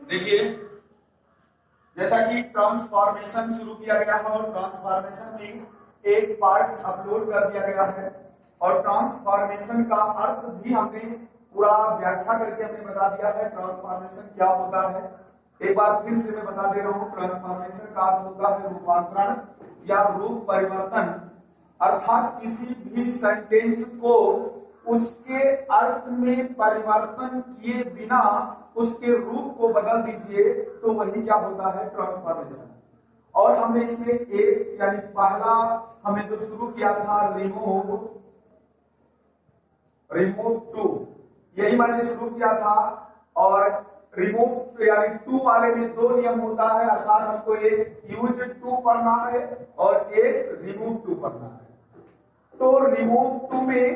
देखिए जैसा कि ट्रांसफॉर्मेशन शुरू किया गया है और ट्रांसफॉर्मेशन में एक पार्ट अपलोड कर दिया गया है और ट्रांसफॉर्मेशन का अर्थ भी हमने पूरा व्याख्या करके हमने बता दिया है ट्रांसफॉर्मेशन क्या होता है। एक बार फिर से मैं बता दे रहा हूं, ट्रांसफॉर्मेशन का अर्थ होता है रूपांतरण या रूप परिवर्तन, अर्थात किसी भी सेंटेंस को उसके अर्थ में परिवर्तन किए बिना उसके रूप को बदल दीजिए तो वही क्या होता है, ट्रांसफॉर्मेशन। और हमने इसमें एक यानी पहला हमने जो शुरू किया था रिमूव टू, यही मैंने शुरू किया था। और रिमूव यानी टू वाले में दो नियम होता है, अर्थात हमको एक यूज टू पढ़ना है और एक रिमूव टू पढ़ना है। तो रिमूव टू में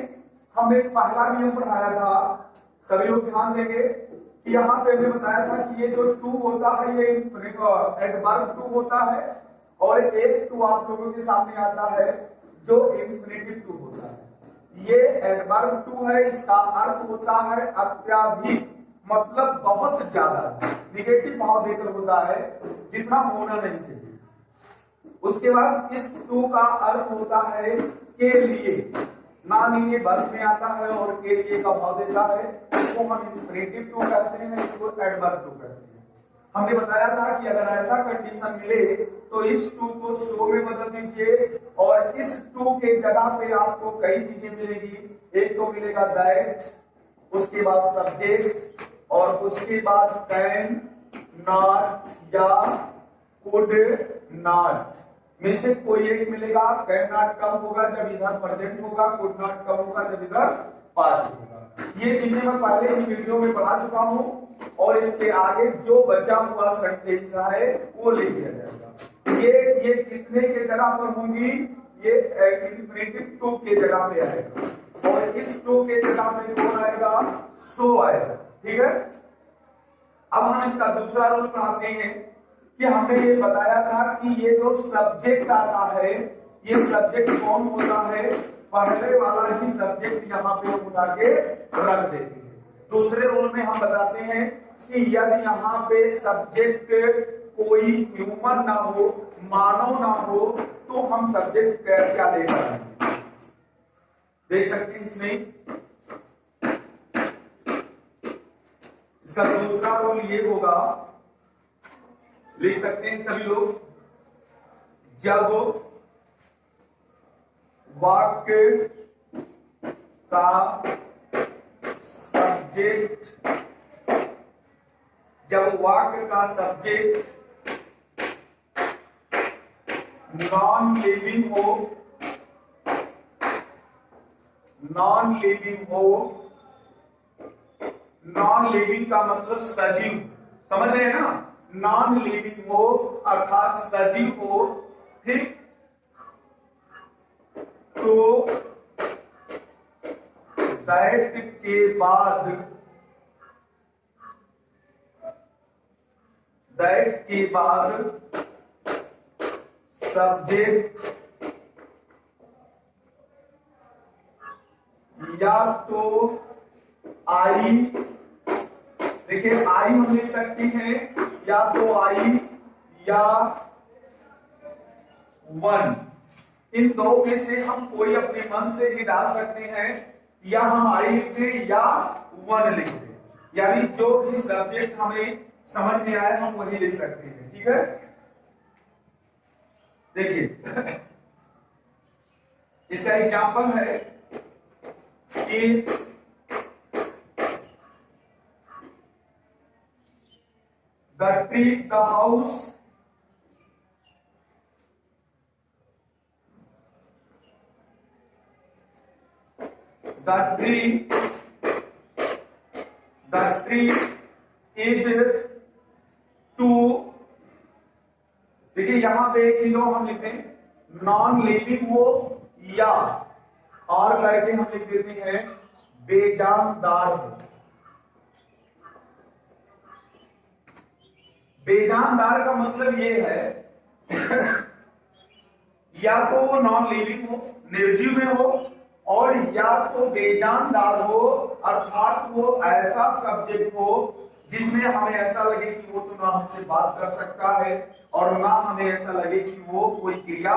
हमने पहला नियम पढ़ाया था, सभी लोग ध्यान देंगे कि यहाँ पे हमने बताया था कि ये जो टू होता है ये एडवर्ब टू होता है और एक टू आप लोगों के सामने आता है जो इंफिनिटिव टू होता है। ये एडवर्ब टू है, इसका अर्थ होता है अत्यधिक, मतलब बहुत ज्यादा, निगेटिव भाव देकर होता है, जितना होना नहीं चाहिए। उसके बाद इस टू का अर्थ होता है के लिए, ना लिए वर्ब में आता है और के लिए का भाव देता है, इसको हम इंफिनिटिव टू कहते हैं, इसको एडवर्ब टू कहते हैं। हमने बताया था कि अगर ऐसा कंडीशन मिले तो इस टू को सो में बदल दीजिए और इस टू के जगह पे आपको कई चीजें मिलेगी। एक तो मिलेगा दैट, उसके बाद सब्जेक्ट और उसके बाद कैन नॉट या कुड नॉट में से कोई एक मिलेगा। कैन नॉट कब होगा, जब इधर प्रेजेंट होगा, कुड नॉट कब होगा, जब इधर पास्ट होगा। ये चीजें मैं पहले ही वीडियो में पढ़ा चुका हूं और इसके आगे जो बचा हुआ सेंटेंस है वो ले लिया जाएगा। ये कितने के जगह पर होंगी, ये इंफिनिटिव टू के जगह पे आएगा और इस टू के जगह पे कौन आएगा, सो आएगा। ठीक है, अब हम इसका दूसरा रूल पढ़ाते हैं कि हमने ये बताया था कि ये जो सब्जेक्ट आता है ये सब्जेक्ट कौन होता है, पहले वाला ही सब्जेक्ट यहाँ पे उठा के रख देते हैं। दूसरे रूल में हम बताते हैं कि यदि यहाँ पे सब्जेक्ट कोई ह्यूमन ना हो, मानव ना हो, तो हम सब्जेक्ट क्या लेकर देख सकते हैं इसमें। इसका दूसरा रूल ये होगा, लिख सकते हैं सभी लोग, जब वाक्य का सब्जेक्ट नॉन लिविंग हो, नॉन लिविंग का मतलब सजीव, समझ रहे हैं ना, नॉन लिविंग हो अर्थात सजीव हो, ठीक, तो दैट के बाद सब्जेक्ट या तो आई, देखिए आई हम लिख सकते हैं, या तो आई या वन, इन दो में से हम कोई अपने मन से ही डाल सकते हैं, या हम आई लिखते या वन लिखते, यानी जो भी सब्जेक्ट हमें समझ में आए हम वही लिख सकते हैं। ठीक है, देखिए इसका एग्जांपल है कि the house is to, देखिए यहां पे एक चीज हम लिखते हैं, नॉन लिविंग हो या और करके हम लिख देते हैं बेजानदार हो। बेजानदार का मतलब ये है या तो वो नॉन लिविंग हो, निर्जीव में हो, और या तो बेजानदार हो अर्थात वो ऐसा सब्जेक्ट हो जिसमें हमें ऐसा लगे कि वो तो ना हमसे बात कर सकता है और ना हमें ऐसा लगे कि वो कोई क्रिया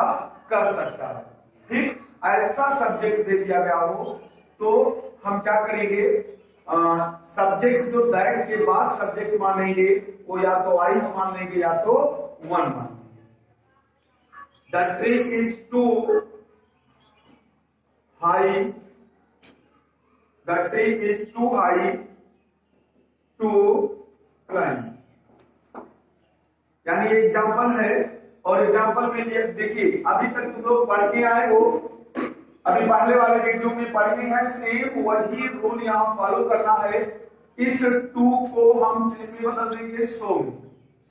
कर सकता है। ठीक, ऐसा सब्जेक्ट दे दिया गया हो तो हम क्या करेंगे, सब्जेक्ट जो दैट के बाद सब्जेक्ट मानेंगे वो या तो आई हम मान लेंगे या तो वन मान लेंगे। The tree is too high, the tree is too high to climb. यानी ये एग्जाम्पल है और एग्जाम्पल में ये देखिए अभी तक तुम लोग पढ़ के आए हो, अभी पहले वाले वीडियो में पढ़े हैं, सेम वही रूल यहां फॉलो करना है। इस टू को हम किसमें बदल देंगे, सो में।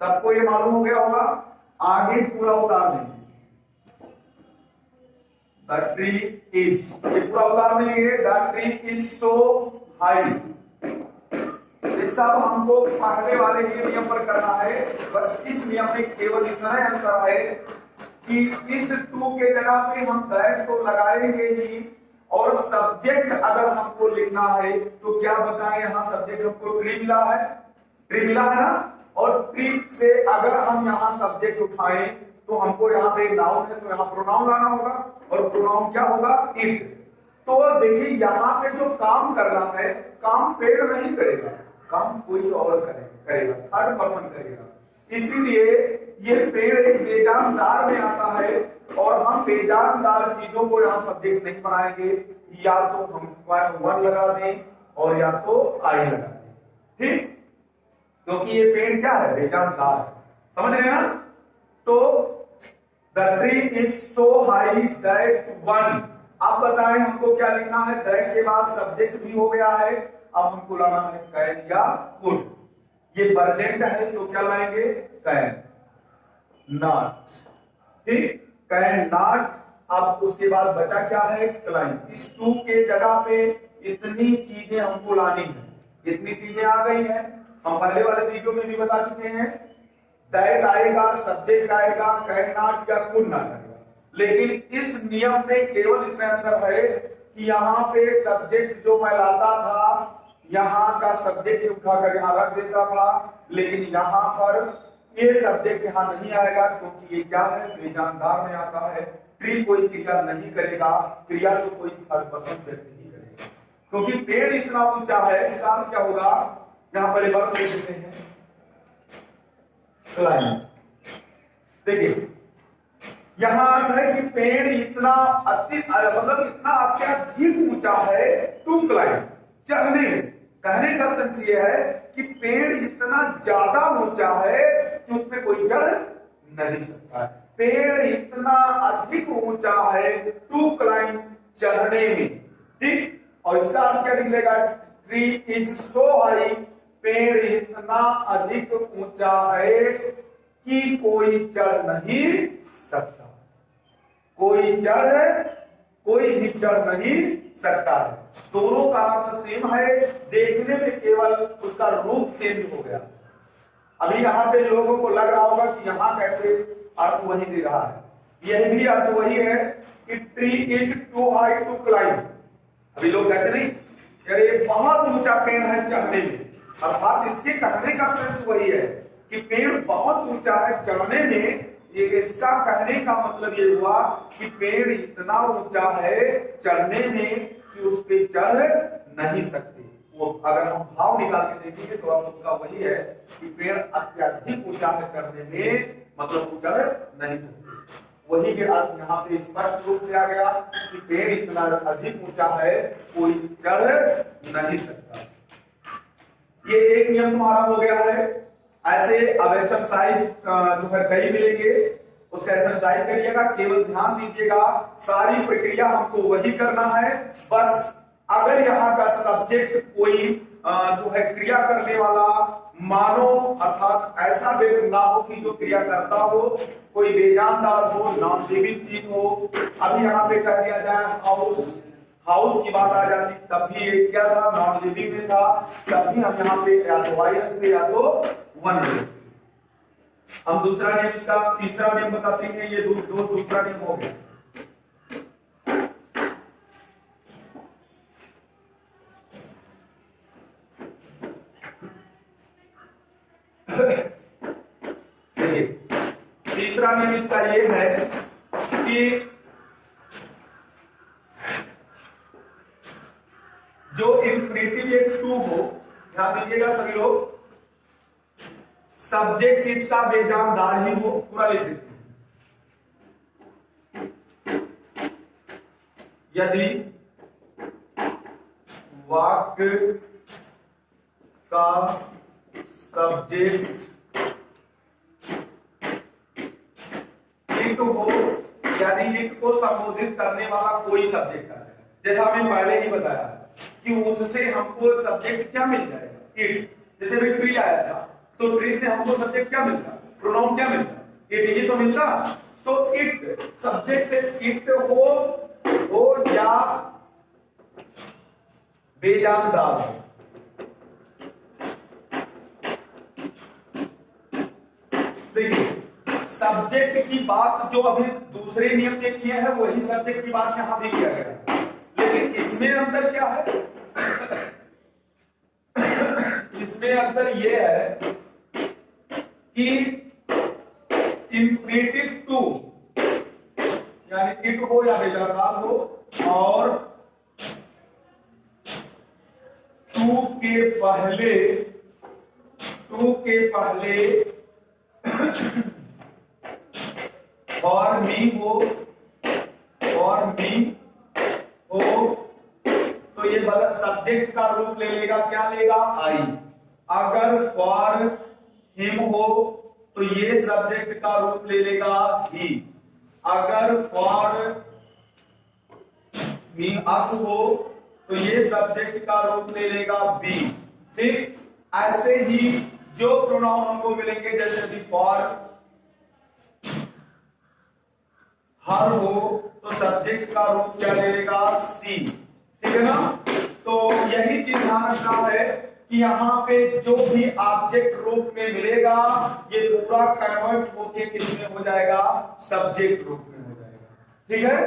सबको ये मालूम हो गया होगा, आगे पूरा उतार देंगे। द ट्री इज, ये पूरा उतार देंगे, the tree is so high. ये सब हमको पहले वाले ही नियम पर करना है। बस इस नियम में केवल इतना ही अंतर है कि इस टू के जगह पे हम दैट को लगाएंगे ही, और सब्जेक्ट अगर हमको लिखना है तो क्या बताएं, यहां सब्जेक्ट हमको ट्री मिला है, ट्री मिला है ना, और ट्री से अगर हम यहां सब्जेक्ट उठाएं तो हमको यहाँ पे नाउन है तो यहाँ प्रोनाउन लाना होगा, और प्रोनाउन क्या होगा, इट। तो देखिए यहाँ पे जो काम कर रहा है, काम पेड़ नहीं करेगा, काम कोई और करेगा, थर्ड पर्सन करेगा। इसीलिए ये पेड़ एक बेजानदार में आता है और हम बेजानदार चीजों को यहाँ सब्जेक्ट नहीं बनाएंगे, या तो हम वन लगा दें और या तो आई लगा दें। ठीक, क्योंकि ये पेड़ क्या है, बेजानदार, समझ रहे हैं ना। तो the tree is so high that one, अब बताएं हमको क्या लिखना है, दैट के बाद सब्जेक्ट भी हो गया है, अब हमको लाना है कैन या कुड। ये प्रेजेंट है तो क्या लाएंगे, कैन नॉट। ठीक, कैन नॉट। अब उसके बाद बचा क्या है, क्लाइंब। इस टू के जगह पे इतनी चीजें हमको लानी है, इतनी चीजें आ गई हैं। हम पहले वाले वीडियो में भी बता चुके हैं, दैट आएगा, सब्जेक्ट आएगा, कैन नॉट या कुड नॉट आएगा। लेकिन इस नियम में केवल इतना अंतर है कि यहाँ पे सब्जेक्ट जो मैं लाता था, यहाँ का सब्जेक्ट उठाकर यहाँ रख देता था, लेकिन यहाँ पर ये सब्जेक्ट यहाँ नहीं आएगा क्योंकि ये क्या है, बेजानदार में आता है। ट्री कोई क्रिया नहीं करेगा, क्रिया तो कोई थर्ड पर्सन व्यक्ति ही करेगा, क्योंकि पेड़ इतना ऊंचा है। इसका अर्थ क्या होगा, यहाँ पर वर्ब ले देते हैं, क्लाइंब। देखिए यहां अर्थ है कि पेड़ इतना मतलब इतना अत्यधिक ऊंचा है, टू क्लाइंब, चढ़ने। कहने का सेंस ये है कि पेड़ इतना ज्यादा ऊंचा है कि उस पे कोई चढ़ नहीं सकता है। पेड़ इतना अधिक ऊंचा है, टू क्लाइंब, चढ़ने में। ठीक, और इसका अर्थ क्या निकलेगा, ट्री इज सो हाई, पेड़ इतना अधिक ऊंचा है कि कोई चढ़ नहीं सकता, कोई भी चढ़ नहीं सकता है। दोनों का अर्थ सेम है, देखने में केवल उसका रूप चेंज हो गया। अभी यहाँ पे लोगों को लग रहा होगा कि यहाँ कैसे अर्थ वही दे रहा है, यह भी अर्थ वही है कि tree is too high to climb. अभी लोग कहते नहीं, अरे बहुत ऊंचा पेड़ है चढ़ने में, अर्थात इसके कहने का सेंस वही है कि पेड़ बहुत ऊंचा है चढ़ने में। ये इसका कहने का मतलब ये हुआ कि पेड़ इतना ऊंचा है चढ़ने में कि उस पे चढ़ नहीं सकते। वो अगर हम भाव निकाल के देखेंगे तो अब उसका वही है कि पेड़ अत्यधिक ऊंचा है चढ़ने में, मतलब चढ़ नहीं सकते। वही के अर्थ यहाँ पे स्पष्ट रूप से आ गया कि पेड़ इतना अधिक ऊंचा है, कोई चढ़ नहीं सकता। ये एक नियम तुम्हारा हो गया है। ऐसे अब एक्सरसाइज जो है कई मिलेंगे, उसका एक्सरसाइज करिएगा, केवल ध्यान दीजिएगा सारी प्रक्रिया हमको वही करना है। बस अगर यहाँ का सब्जेक्ट कोई जो है क्रिया करने वाला मानो, अर्थात ऐसा व्यक्ति ना हो कि जो क्रिया करता हो कोई बेजानदार हो, नॉन लिविंग चीज हो। अभी यहाँ पे कह दिया जाए हाउस, हाउस की बात आ जाती तब भी ये क्या था, नॉन लिविंग में था, तब भी हम यहाँ पे या तो वाई रखते या तो वन रखते। हम दूसरा नियम, इसका तीसरा नियम बताते हैं। ये दूसरा नियम हो गया। देखिए तीसरा नियम इसका ये है कि जो इंफिनिटिव एक टू हो, ध्यान दीजिएगा सभी लोग, सब्जेक्ट इसका बेजानदार ही हो, पूरा लिख देते हैं। यदि वाक्य का सब्जेक्ट इट हो, यदि इट को संबोधित करने वाला कोई सब्जेक्ट है, जैसा हमने पहले ही बताया कि उससे हमको सब्जेक्ट क्या मिल जाएगा, इट। जैसे भी ट्री आया था तो ट्री से हमको सब्जेक्ट क्या मिलता, प्रोनाउन क्या मिलता, इट ही तो मिलता। तो इट सब्जेक्ट इट हो या बेजानदार हो। देखिए सब्जेक्ट की बात जो अभी दूसरे नियम में किए हैं वही सब्जेक्ट की बात यहां भी किया गया, लेकिन इसमें अंतर क्या है? इसमें अंतर यह है कि इंफिनिटिव टू यानी इट हो या बेजानदार हो और टू के पहले और मी हो तो ये बदल सब्जेक्ट का रूप ले लेगा, क्या लेगा, आई। अगर फॉर हिम हो तो ये सब्जेक्ट का रूप ले लेगा ही। अगर फॉर मी अस हो तो ये सब्जेक्ट का रूप ले लेगा बी। ठीक ऐसे ही जो प्रोनाउन हमको मिलेंगे, जैसे भी फॉर हर हो तो सब्जेक्ट का रूप क्या ले लेगा, सी। ठीक है ना? तो यही चीज ध्यान रखना है कि यहाँ पे जो भी ऑब्जेक्ट रूप में मिलेगा ये पूरा कन्वर्ट होके किसमें हो जाएगा, सब्जेक्ट रूप में हो जाएगा। ठीक है,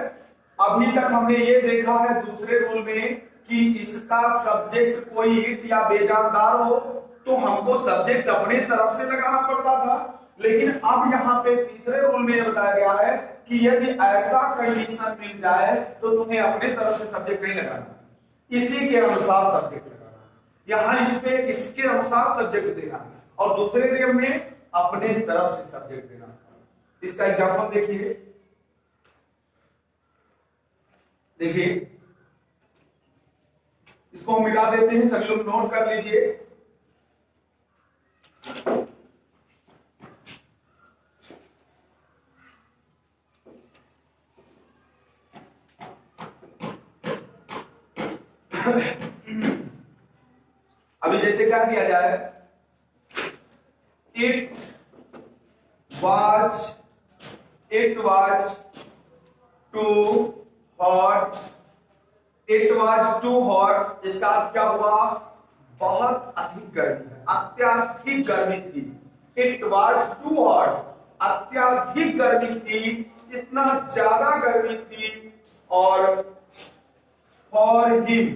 अभी तक हमने ये देखा है दूसरे रूल में कि इसका सब्जेक्ट कोई इट या बेजानदार हो तो हमको सब्जेक्ट अपने तरफ से लगाना पड़ता था, लेकिन अब यहाँ पे तीसरे रूल में यह बताया गया है कि यदि ऐसा कंडीशन मिल जाए तो तुम्हें अपने तरफ से सब्जेक्ट नहीं लगाना, इसी के अनुसार सब्जेक्ट लगाना। यहां इस पे इसके अनुसार सब्जेक्ट देना और दूसरे नियम में अपने तरफ से सब्जेक्ट देना। इसका एग्जांपल देखिए इसको हम मिटा देते हैं, सभी लोग नोट कर लीजिए। अभी जैसे क्या दिया जाए, इट वाज टू हॉट, इसका अर्थ क्या हुआ, बहुत अधिक गर्मी है, अत्यधिक गर्मी थी। इट वाज टू हॉट, अत्यधिक गर्मी थी, इतना ज्यादा गर्मी थी। और फॉर हिम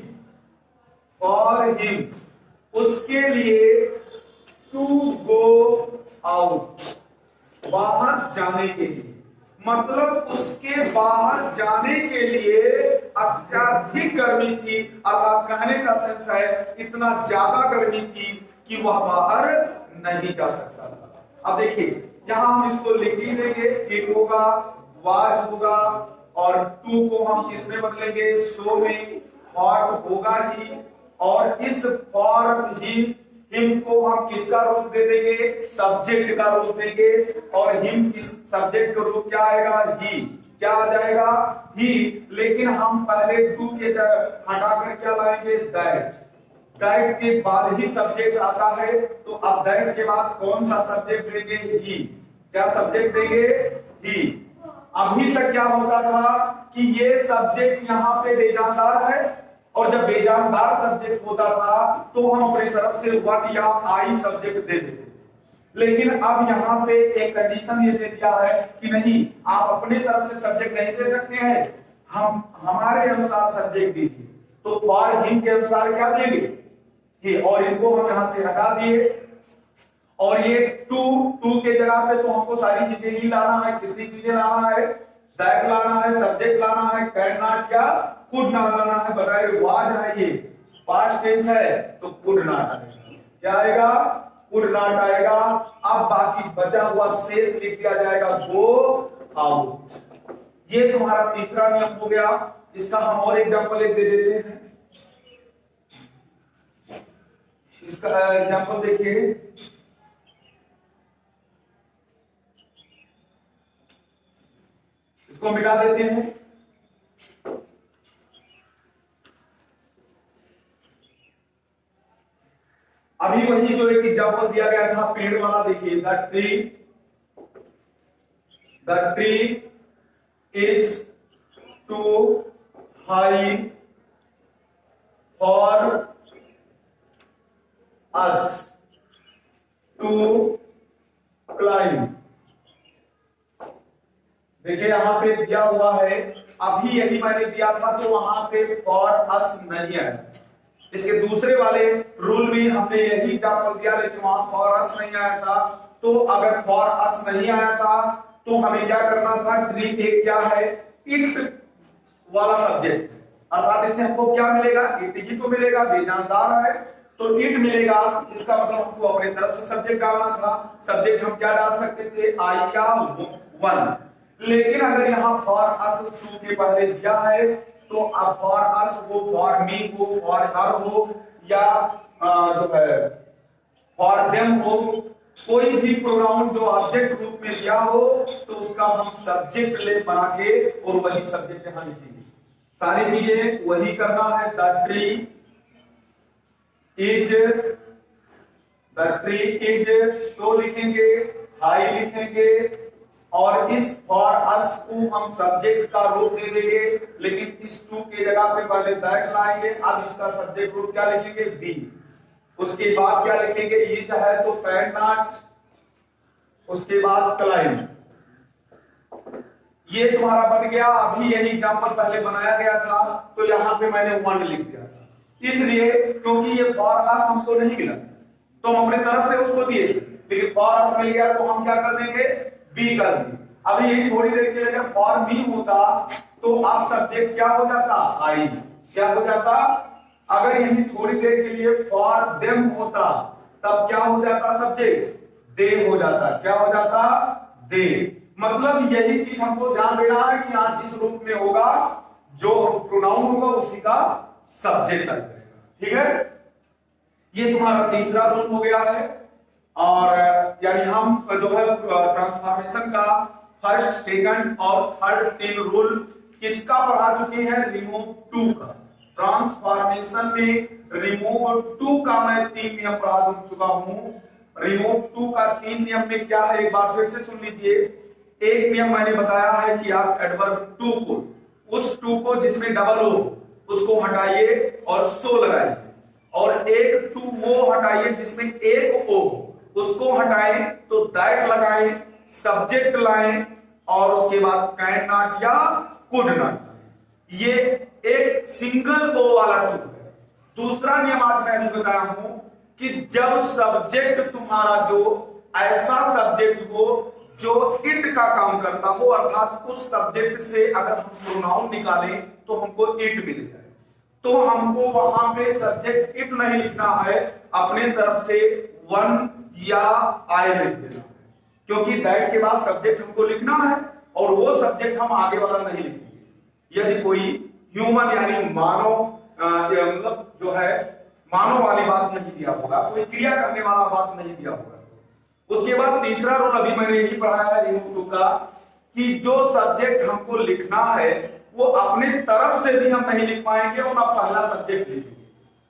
उसके लिए टू गो आउट, बाहर जाने के लिए, मतलब उसके बाहर जाने के लिए अत्यधिक गर्मी थी। अब कहने का सेंस है इतना ज्यादा गर्मी थी कि वह बाहर नहीं जा सकता था। अब देखिए यहां हम इसको लिख ही देंगे, इट होगा, वाज होगा और टू को हम किसमें बदलेंगे, सो में, हॉट होगा ही। और इस फॉर हिम को हम किसका रूप दे देंगे, सब्जेक्ट का रूप देंगे। और हिम किस सब्जेक्ट का रूप क्या आएगा, ही। क्या आ जाएगा, ही। लेकिन हम पहले टू के हटाकर क्या लाएंगे, दैट के बाद ही सब्जेक्ट आता है। तो अब दैट के बाद कौन सा सब्जेक्ट देंगे, ही। क्या सब्जेक्ट देंगे, ही। अभी तक क्या होता था कि ये सब्जेक्ट यहाँ पे बेजानदार है और जब बेजानदार सब्जेक्ट होता था तो हम अपनी तरफ से व्हाट या आई सब्जेक्ट दे देते। लेकिन अब यहाँ पे एक कंडीशन ये दे दिया है कि नहीं, आप अपने तरफ से सब्जेक्ट नहीं दे सकते हैं, हम हमारे अनुसार सब्जेक्ट दीजिए। तो फॉर हिम के अनुसार क्या देंगे, ये। और इनको हम यहां से हटा दिए और ये टू के जगह पे तो हमको सारी चीजें ही लाना है। कितनी चीजें लाना है? दैट लाना है, सब्जेक्ट लाना है, कैन नॉट या कुड नॉट लाना है। बताइए वाज है, ये पास्ट टेंस है तो कुड नॉट आएगा। क्या आएगा? कुड नॉट आएगा। अब बाकी बचा हुआ शेष लिख दिया जाएगा गो आउट। ये तुम्हारा तीसरा नियम हो गया। इसका हम और एग्जांपल एक दे देते हैं। इसका एग्जांपल देखिए, इसको मिटा देते हैं। अभी वही जो एक एग्जांपल दिया गया था पेड़ वाला, देखिए the tree is too high for us to climb. देखिए यहां पे दिया हुआ है, अभी यही मैंने दिया था तो वहां पे फॉर अस नहीं है। इसके दूसरे वाले रूल में हमने यही एग्जांपल दिया, लेकिन वहां फॉर अस नहीं आया था। तो अगर फॉर अस नहीं आया था तो हमें क्या करना था? ट्री एक क्या है? इट वाला सब्जेक्ट, अर्थात इससे हमको क्या मिलेगा? इट ही तो मिलेगा, बेजानदार है तो इट मिलेगा। इसका मतलब हमको अपने तरफ से सब्जेक्ट डालना था। सब्जेक्ट हम क्या डाल सकते थे? आई या वन। लेकिन अगर यहाँ फॉर अस टू के पहले दिया है तो अब फॉर अस हो, फॉर मी हो, फॉर हर हो या जो है फॉर देम हो, कोई भी प्रोनाउन जो ऑब्जेक्ट रूप में दिया हो तो उसका हम सब्जेक्ट ले बना के और वही सब्जेक्ट यहां लिखेंगे। सारी चीजें वही करना है। द ट्री इज सो लिखेंगे, हाई लिखेंगे और इस फॉर अस को हम सब्जेक्ट का रूप दे देंगे, लेकिन इस टू के जगह पे पहले दैट लाएंगे। अब इसका सब्जेक्ट रूप क्या लिखेंगे? बी। उसके बाद क्या लिखेंगे? ये चाहे तो कैन नॉट, उसके बाद क्लाइंब। ये तुम्हारा बन गया। अभी यही एग्जांपल पहले बनाया गया था तो यहां पे मैंने वन लिख दिया था, इसलिए क्योंकि ये फॉर अस हमको नहीं मिला तो हम अपने तरफ से उसको दिए, लेकिन फॉर अस मिल गया तो हम क्या कर देंगे? बी कर देंगे। अभी यही थोड़ी देर के लिए फॉर बी होता तो अब सब्जेक्ट क्या हो जाता? आई। क्या हो जाता? अगर यही थोड़ी देर के लिए फॉर देम होता तब क्या हो जाता? सब्जेक्ट दे हो जाता। क्या हो जाता? दे। मतलब यही चीज हमको ध्यान देना है कि यहां जिस रूप में होगा जो प्रोनाउन होगा उसी का सब्जेक्ट आ जाएगा। ठीक है, ये तुम्हारा तीसरा रूल हो गया है। और यानी हम जो है ट्रांसफॉर्मेशन का फर्स्ट, सेकंड और थर्ड 3 रूल किसका पढ़ा चुके हैं? रिमूव टू का। ट्रांसफॉर्मेशन में रिमूव टू का मैं 3 नियम पढ़ा चुका हूं। रिमूव टू का 3 नियम में क्या है, एक बार फिर से सुन लीजिए। एक नियम मैंने बताया है कि आप एडवर्ब टू को, उस टू को जिसमें डबल ओ उसको हटाइए और सो लगाइए, और एक टू वो हटाइए जिसमें एक ओ उसको हटाएं तो दैट लगाएं, सब्जेक्ट लाएं और उसके बाद कैन नॉट या कुड नॉट। ये एक सिंगल ओ वाला टू है। दूसरा नियम आज मैं अभी बताया हूं कि जब सब्जेक्ट तुम्हारा जो ऐसा सब्जेक्ट हो जो इट का काम करता हो, अर्थात उस सब्जेक्ट से अगर हम प्रोनाउन निकालें तो हमको इट मिल जाए, तो हमको वहां पे सब्जेक्ट इट नहीं लिखना है, अपने तरफ से वन या आई लिख देना है, क्योंकि दैट के बाद सब्जेक्ट हमको लिखना है और वो सब्जेक्ट हम आगे वाला नहीं लिखेंगे। यदि कोई ह्यूमन यानी मानव मतलब जो है मानव वाली बात नहीं दिया होगा, कोई क्रिया करने वाला बात नहीं दिया होगा। उसके बाद तीसरा रूल अभी मैंने यही पढ़ाया है रिमूव टू का, कि जो सब्जेक्ट हमको लिखना है वो अपने तरफ से भी हम नहीं लिख पाएंगे और ना पहला सब्जेक्ट लिखेंगे,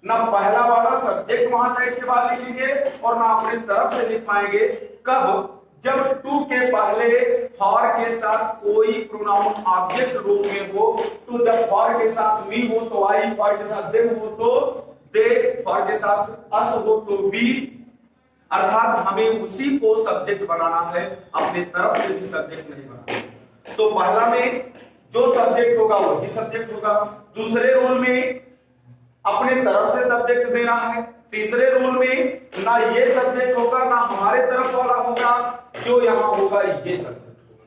ना पहला वाला सब्जेक्ट वहां टाइप के बाद लिखेंगे और ना अपने तरफ से लिख पाएंगे। कब? जब टू के पहले फॉर के साथ कोई प्रोनाउन ऑब्जेक्ट रूप में हो, तो जब फॉर के साथ मी हो तो आई, फॉर के साथ देम हो तो दे, फॉर के साथ अस हो तो बी, अर्थात हमें उसी को सब्जेक्ट बनाना है, अपने तरफ से भी सब्जेक्ट नहीं बनाना। तो पहला में जो सब्जेक्ट होगा वही सब्जेक्ट होगा, दूसरे रूल में अपने तरफ से सब्जेक्ट देना है, तीसरे रूल में ना ये सब्जेक्ट होगा ना हमारे जो यहां होगा ये सब्जेक्ट होगा।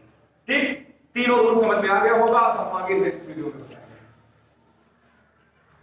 ठीक, तीनों रूल समझ में आ गया होगा। अब हम आगे नेक्स्ट वीडियो में जाएंगे।